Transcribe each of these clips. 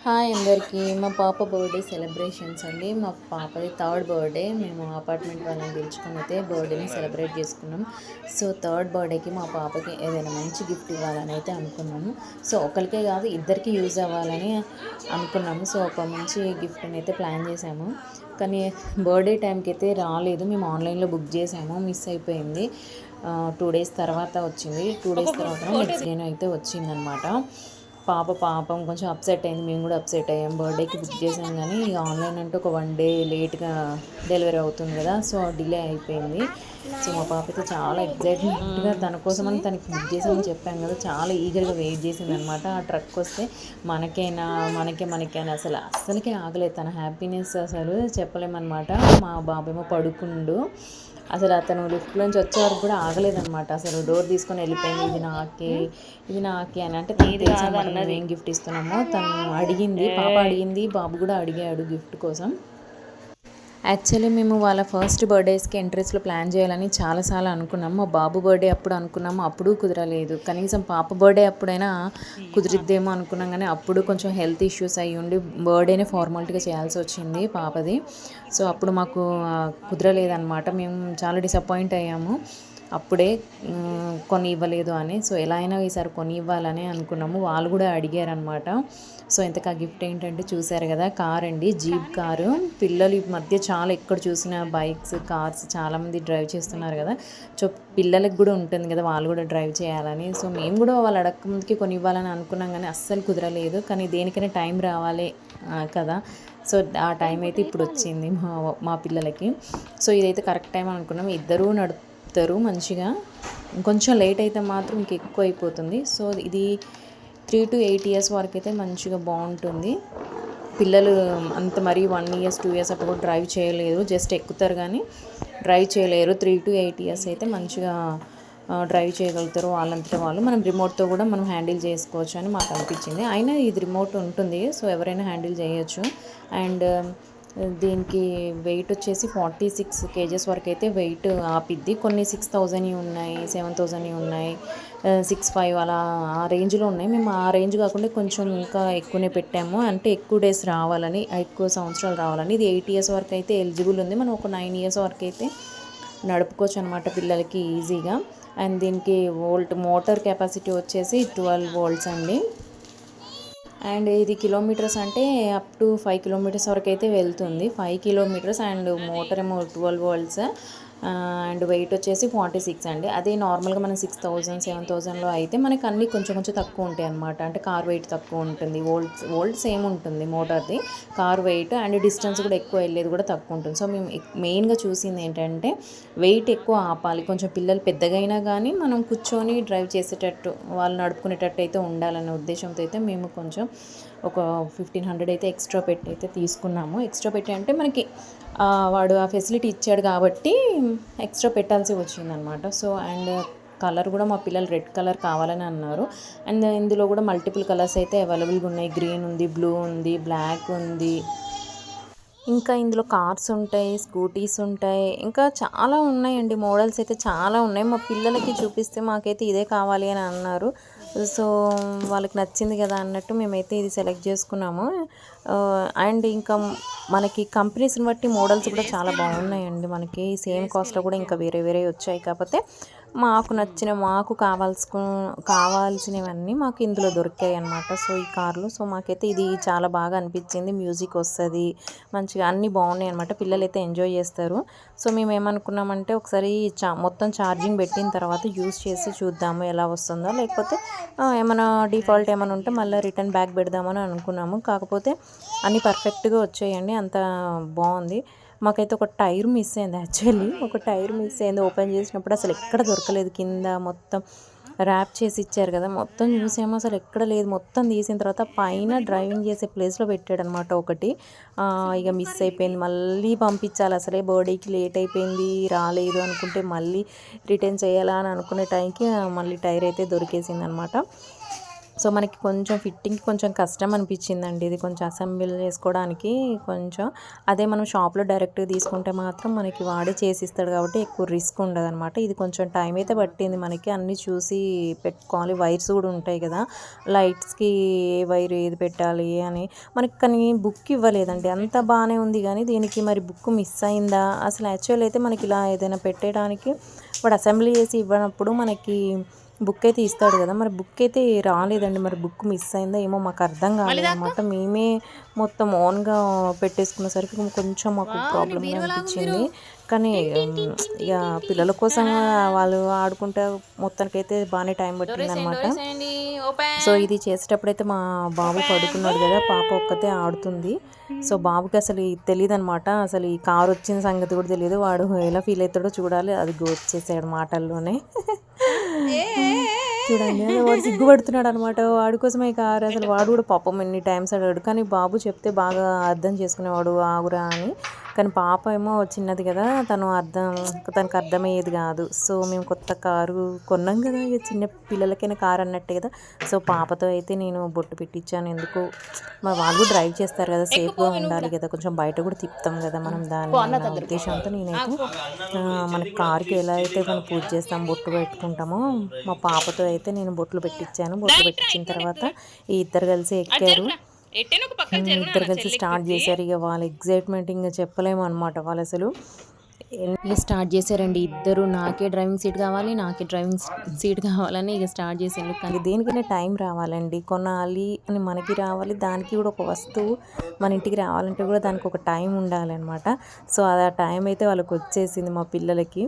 Hi అందరికీ. మా పాప బర్త్డే సెలబ్రేషన్స్ అండి. మా పాపది థర్డ్ బర్త్డే. మేము అపార్ట్మెంట్ వాళ్ళని పిలుచుకొని అయితే బర్త్డేని సెలబ్రేట్ చేసుకున్నాం. సో థర్డ్ బర్త్డేకి మా పాపకి ఏదైనా మంచి గిఫ్ట్ ఇవ్వాలని అయితే అనుకున్నాము. సో ఒకరికే కాదు ఇద్దరికి యూజ్ అవ్వాలని అనుకున్నాము. సో ఒక మంచి గిఫ్ట్ని అయితే ప్లాన్ చేసాము. కానీ బర్త్డే టైంకి అయితే రాలేదు. మేము ఆన్లైన్లో బుక్ చేసాము, మిస్ అయిపోయింది. 2 days తర్వాత వచ్చింది. 2 days తర్వాత నెక్స్ట్ డేనే అయితే వచ్చిందనమాట. పాపం కొంచెం అప్సెట్ అయింది. మేము కూడా అప్సెట్ అయ్యాం. బర్త్డేకి బుక్ చేసాం కానీ ఇక ఆన్లైన్ అంటే ఒక 1 day లేట్గా డెలివరీ అవుతుంది కదా, సో డిలే అయిపోయింది. సో మా పాప అయితే చాలా ఎగ్జైట్మెంట్గా తన కోసమని తనకి బుక్ చేసామని చెప్పాం కదా, చాలా ఈగర్గా వెయిట్ చేసింది అనమాట. ఆ ట్రక్ వస్తే మనకే అని అసలుకే ఆగలేదు. తన హ్యాపీనెస్ అసలు చెప్పలేమన్నమాట. మా బాబేమో పడుకుండు. అసలు అతను లిఫ్ట్లోంచి వచ్చే వరకు కూడా ఆగలేదన్నమాట. అసలు డోర్ తీసుకొని వెళ్ళిపోయింది, ఇది నాకే అని. అంటే తెలుసు ఏం గిఫ్ట్ ఇస్తున్నామో తను అడిగింది, పాప అడిగింది, బాబు కూడా అడిగాడు గిఫ్ట్ కోసం. యాక్చువల్లీ మేము వాళ్ళ ఫస్ట్ బర్త్డేస్కి ఎంట్రీస్లో ప్లాన్ చేయాలని చాలాసార్లు అనుకున్నాము. మా బాబు బర్త్డే అప్పుడు అనుకున్నాము, అప్పుడు కుదరలేదు. కనీసం పాప బర్త్డే అప్పుడైనా కుదిరిద్దేమో అనుకున్నాం, కానీ అప్పుడు కొంచెం హెల్త్ ఇష్యూస్ అయ్యి ఉండి బర్త్డేనే ఫార్మాలిటీగా చేయాల్సి వచ్చింది పాపది. సో అప్పుడు మాకు కుదరలేదన్నమాట. మేము చాలా డిసప్పాయింట్ అయ్యాము. అప్పుడే కొని ఇవ్వలేదు అని. సో ఎలా అయినా ఈసారి కొని ఇవ్వాలని అనుకున్నాము. వాళ్ళు కూడా అడిగారనమాట. సో ఇంతకు ఆ గిఫ్ట్ ఏంటంటే చూసారు కదా, కార్ అండి, జీప్ కారు. పిల్లలు ఈ మధ్య చాలా ఎక్కడ చూసిన బైక్స్, కార్స్ చాలామంది డ్రైవ్ చేస్తున్నారు కదా. సో పిల్లలకు కూడా ఉంటుంది కదా, వాళ్ళు కూడా డ్రైవ్ చేయాలని. సో మేము కూడా వాళ్ళు అడగక ముందుకి కొని ఇవ్వాలని అనుకున్నాం, కానీ అస్సలు కుదరలేదు. కానీ దేనికైనా టైం రావాలి కదా. సో ఆ టైం అయితే ఇప్పుడు వచ్చింది మా పిల్లలకి. సో ఇదైతే కరెక్ట్ టైం అనుకున్నాం. ఇద్దరూ నడుపుతారు మంచిగా. ఇంకొంచెం లేట్ అయితే మాత్రం ఇంకెక్కువ అయిపోతుంది. సో ఇది 3 to 8 years వరకు అయితే మంచిగా బాగుంటుంది. పిల్లలు అంత మరీ 1 year 2 years అప్పుడు కూడా డ్రైవ్ చేయలేరు, జస్ట్ ఎక్కుతారు కానీ డ్రైవ్ చేయలేరు. 3 to 8 years అయితే మంచిగా డ్రైవ్ చేయగలుగుతారు వాళ్ళంతటా వాళ్ళు. మనం రిమోట్తో కూడా మనం హ్యాండిల్ చేసుకోవచ్చు అని మాకు అనిపించింది. అయినా ఇది రిమోట్ ఉంటుంది, సో ఎవరైనా హ్యాండిల్ చేయొచ్చు. అండ్ దీనికి వెయిట్ వచ్చేసి 46 kgs వరకు అయితే వెయిట్ ఆపిద్ది. కొన్ని 6,000 ఉన్నాయి, 7,000 ఉన్నాయి, 6,500 అలా ఆ రేంజ్లో ఉన్నాయి. మేము ఆ రేంజ్ కాకుండా కొంచెం ఇంకా ఎక్కువనే పెట్టాము, అంటే ఎక్కువ డేస్ రావాలని, ఎక్కువ సంవత్సరాలు రావాలని. ఇది 8 years వరకు అయితే ఎలిజిబుల్ ఉంది. మనం ఒక 9 years వరకు అయితే నడుపుకోవచ్చు అనమాట పిల్లలకి ఈజీగా. అండ్ దీనికి మోటార్ కెపాసిటీ వచ్చేసి 12 volts అండి. అండ్ ఇది కిలోమీటర్స్ అంటే అప్ టు 5 kilometers వరకు అయితే వెళ్తుంది. 5 kilometers. అండ్ మోటార్ ఏమో 12 volts. అండ్ వెయిట్ వచ్చేసి 46 అండి. అదే నార్మల్గా మనం 6,000 7,000లో అయితే మనకి అన్నీ కొంచెం తక్కువ ఉంటాయి అనమాట. అంటే కార్ వెయిట్ తక్కువ ఉంటుంది, వోల్ట్ సేమ్ ఉంటుంది మోటార్ది, కార్ వెయిట్ అండ్ డిస్టెన్స్ కూడా ఎక్కువ వెళ్ళేది కూడా తక్కువ ఉంటుంది. సో మేము మెయిన్గా చూసింది ఏంటంటే వెయిట్ ఎక్కువ ఆపాలి. కొంచెం పిల్లలు పెద్దగా అయినా కానీ మనం కూర్చొని డ్రైవ్ చేసేటట్టు, వాళ్ళు నడుపుకునేటట్టు అయితే ఉండాలనే ఉద్దేశంతో అయితే మేము కొంచెం ఒక 1,500 అయితే ఎక్స్ట్రా పెట్టి అయితే తీసుకున్నాము. ఎక్స్ట్రా పెట్టి అంటే మనకి వాడు ఆ ఫెసిలిటీ ఇచ్చాడు కాబట్టి ఎక్స్ట్రా పెట్టాల్సి వచ్చిందనమాట. సో అండ్ కలర్ కూడా మా పిల్లలు రెడ్ కలర్ కావాలని అన్నారు. అండ్ ఇందులో కూడా మల్టిపుల్ కలర్స్ అయితే అవైలబుల్గా ఉన్నాయి. గ్రీన్ ఉంది, బ్లూ ఉంది, బ్లాక్ ఉంది, ఇంకా ఇందులో కార్స్ ఉంటాయి, స్కూటీస్ ఉంటాయి, ఇంకా చాలా ఉన్నాయండి. మోడల్స్ అయితే చాలా ఉన్నాయి. మా పిల్లలకి చూపిస్తే మాకైతే ఇదే కావాలి అని అన్నారు. సో వాళ్ళకి నచ్చింది కదా అన్నట్టు మేమైతే ఇది సెలెక్ట్ చేసుకున్నాము. అండ్ ఇంకా మనకి కంపెనీస్ని బట్టి మోడల్స్ కూడా చాలా బాగున్నాయండి. మనకి సేమ్ కాస్ట్లో కూడా ఇంకా వేరే వచ్చాయి. కాకపోతే మాకు కావాల్సినవన్నీ మాకు ఇందులో దొరికాయి అన్నమాట. సో ఈ కార్లు, సో మాకైతే ఇది చాలా బాగా అనిపించింది. మ్యూజిక్ వస్తుంది మంచిగా, అన్నీ బాగున్నాయి అనమాట. పిల్లలు అయితే ఎంజాయ్ చేస్తారు. సో మేము ఏమనుకున్నామంటే ఒకసారి మొత్తం ఛార్జింగ్ పెట్టిన తర్వాత యూస్ చేసి చూద్దాము ఎలా వస్తుందో, లేకపోతే ఏమైనా డిఫాల్ట్ ఏమైనా ఉంటే మళ్ళీ రిటర్న్ బ్యాక్ పెడదామని అనుకున్నాము. కాకపోతే అన్నీ పర్ఫెక్ట్గా వచ్చాయండి, అంత బాగుంది. మాకైతే ఒక టైర్ మిస్ అయింది. యాక్చువల్లీ ఒక టైర్ మిస్ అయింది. ఓపెన్ చేసినప్పుడు అసలు ఎక్కడ దొరకలేదు. కింద మొత్తం ర్యాప్ చేసి ఇచ్చారు కదా, మొత్తం చూసామో అసలు ఎక్కడ లేదు. మొత్తం తీసిన తర్వాత పైన డ్రైవింగ్ చేసే ప్లేస్లో పెట్టాడనమాట ఒకటి. ఇక మిస్ అయిపోయింది. మళ్ళీ పంపించాలి, అసలే బర్త్డేకి లేట్ అయిపోయింది, రాలేదు అనుకుంటే మళ్ళీ రిటర్న్ చేయాలా అని అనుకునే టైంకి మళ్ళీ టైర్ అయితే దొరికేసింది అనమాట. సో మనకి కొంచెం ఫిట్టింగ్కి కొంచెం కష్టం అనిపించిందండి ఇది కొంచెం అసెంబుల్ చేసుకోవడానికి కొంచెం. అదే మనం షాప్లో డైరెక్ట్గా తీసుకుంటే మాత్రం మనకి వాడే చేసిస్తాడు కాబట్టి ఎక్కువ రిస్క్ ఉండదు అనమాట. ఇది కొంచెం టైం అయితే పట్టింది మనకి, అన్నీ చూసి పెట్టుకోవాలి. వైర్స్ కూడా ఉంటాయి కదా లైట్స్కి, ఏ వైర్ ఏది పెట్టాలి అని మనకి. కానీ బుక్ ఇవ్వలేదండి, అంత బాగానే ఉంది కానీ దీనికి మరి బుక్ మిస్ అయిందా అసలు. యాక్చువల్ అయితే మనకి ఇలా ఏదైనా పెట్టడానికి వాడు అసెంబ్లీ చేసి ఇవ్వనప్పుడు మనకి బుక్ అయితే ఇస్తాడు కదా, మరి బుక్ అయితే రాలేదండి. మరి బుక్ మిస్ అయిందా ఏమో మాకు అర్థం కాలేదన్నమాట. మేమే మొత్తం ఓన్గా పెట్టేసుకునేసరికి కొంచెం మాకు ప్రాబ్లమ్గా అనిపించింది. కానీ ఇక పిల్లల కోసం వాళ్ళు ఆడుకుంటే మొత్తానికైతే బాగానే టైం పట్టిందనమాట. సో ఇది చేసేటప్పుడైతే మా బాబు పడుకున్నాడు కదా, పాప ఒక్కతే ఆడుతుంది. సో బాబుకి అసలు తెలియదు అనమాట, అసలు ఈ కారు వచ్చిన సంగతి కూడా తెలియదు. వాడు ఎలా ఫీల్ అవుతాడో చూడాలి. అది వచ్చేసాడు మాటల్లోనే. చూడండి వాడు సిగ్గుపడుతున్నాడు అనమాట, వాడి కోసమే కారు. అసలు వాడు కూడా పాపం ఎన్ని టైమ్స్ అడిగాడు, కానీ బాబు చెప్తే బాగా అర్థం చేసుకునేవాడు ఆగురా అని. కానీ పాప ఏమో చిన్నది కదా, తనకు అర్థమయ్యేది కాదు. సో మేము కొత్త కారు కొన్నాం కదా, ఇక చిన్న పిల్లలకైనా కారు అన్నట్టే కదా. సో పాపతో అయితే నేను బొట్టు పెట్టించాను. ఎందుకు మరి వాళ్ళు కూడా డ్రైవ్ చేస్తారు కదా, సేఫ్గా ఉండాలి కదా, కొంచెం బయట కూడా తిప్పుతాం కదా మనం, దాని ఉద్దేశంతో నేనైతే మన కారుకి ఎలా అయితే మనం పూజ చేస్తాం బొట్టు పెట్టుకుంటామో మా పాపతో అయితే నేను బొట్లు పెట్టించాను. బొట్లు పెట్టించిన తర్వాత ఈ ఇద్దరు కలిసి ఎక్కారు. ఇద్దరు కలిసి స్టార్ట్ చేశారు. ఇక వాళ్ళ ఎగ్జైట్మెంట్ ఇంకా చెప్పలేము అనమాట. వాళ్ళు అసలు ఇక స్టార్ట్ చేశారండి ఇద్దరు. నాకే డ్రైవింగ్ సీట్ కావాలని ఇక స్టార్ట్ చేసారు. కానీ దేనికైనా టైం రావాలండి, కొనాలి అని మనకి రావాలి, దానికి కూడా ఒక వస్తువు మన ఇంటికి రావాలంటే కూడా దానికి ఒక టైం ఉండాలన్నమాట. సో ఆ టైం అయితే వాళ్ళకి వచ్చేసింది మా పిల్లలకి.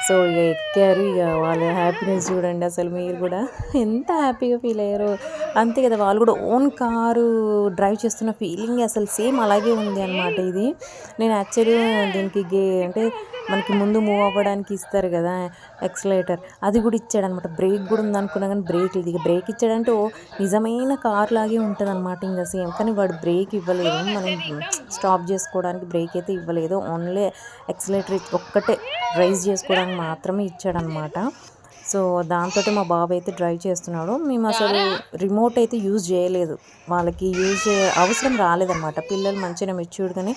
సో ఇక ఎక్కారు. ఇక వాళ్ళ హ్యాపీనెస్ చూడండి అసలు, మీరు కూడా ఎంత హ్యాపీగా ఫీల్ అయ్యారో. అంతే కదా, వాళ్ళు కూడా ఓన్ కారు డ్రైవ్ చేస్తున్న ఫీలింగ్ అసలు సేమ్ అలాగే ఉంది అనమాట. ఇది నేను యాక్చువల్గా దీనికి అంటే మనకి ముందు మూవ్ అవ్వడానికి ఇస్తారు కదా ఎక్సలేటర్, అది కూడా ఇచ్చాడనమాట. బ్రేక్ కూడా ఉందనుకున్నా కానీ బ్రేక్ లేదు. ఇక బ్రేక్ ఇచ్చాడంటే నిజమైన కార్ లాగే ఉంటుంది అనమాట ఇంకా సేమ్. కానీ వాడు బ్రేక్ ఇవ్వలేదు, మనం స్టాప్ చేసుకోవడానికి బ్రేక్ అయితే ఇవ్వలేదు. ఓన్లీ ఎక్సలేటర్ ఒక్కటే రైజ్ చేసుకోవడానికి మాత్రమే ఇచ్చాడనమాట. సో దాంతో మా బాబు అయితే డ్రైవ్ చేస్తున్నాడు. మేము అసలు రిమోట్ అయితే యూజ్ చేయలేదు, వాళ్ళకి యూజ్ అవసరం రాలేదన్నమాట. పిల్లలు మంచిగా మెచ్యూర్డ్గానే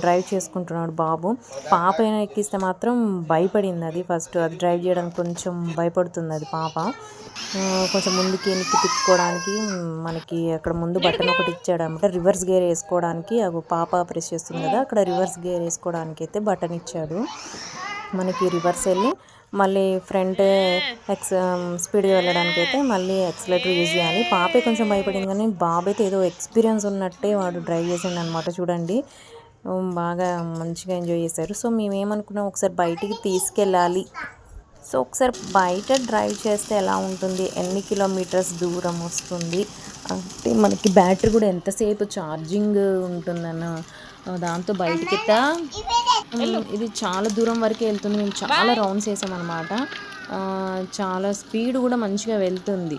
డ్రైవ్ చేసుకుంటున్నాడు బాబు. పాప అయినా ఎక్కిస్తే మాత్రం భయపడింది. అది ఫస్ట్ అది డ్రైవ్ చేయడానికి కొంచెం భయపడుతుంది అది పాప. కొంచెం ముందుకి వెనక్కి తిప్పుకోవడానికి మనకి అక్కడ ముందు బటన్ ఒకటి ఇచ్చాడు అనమాట, రివర్స్ గేర్ వేసుకోవడానికి. అవి పాప ప్రెస్ చేస్తుంది కదా, అక్కడ రివర్స్ గేర్ వేసుకోవడానికి అయితే బటన్ ఇచ్చాడు. మనకి రివర్స్ వెళ్ళి మళ్ళీ ఫ్రంట్ స్పీడ్గా వెళ్ళడానికి అయితే మళ్ళీ ఎక్సలేటర్ యూజ్ చేయాలి. పాపే కొంచెం భయపడింది కానీ బాబు అయితే ఏదో ఎక్స్పీరియన్స్ ఉన్నట్టే వాడు డ్రైవ్ చేసిండు అనమాట. చూడండి బాగా మంచిగా ఎంజాయ్ చేశారు. సో మేమేమనుకున్నాం, ఒకసారి బయటికి తీసుకెళ్ళాలి. సో ఒకసారి బయట డ్రైవ్ చేస్తే ఎలా ఉంటుంది, ఎన్ని కిలోమీటర్స్ దూరం వస్తుంది అంటే మనకి బ్యాటరీ కూడా ఎంతసేపు ఛార్జింగ్ ఉంటుందన్న దాంతో బయటికి ఇది చాలా దూరం వరకే వెళ్తుంది. మేము చాలా రౌండ్స్ వేసామన్నమాట. చాలా స్పీడ్ కూడా మంచిగా వెళ్తుంది.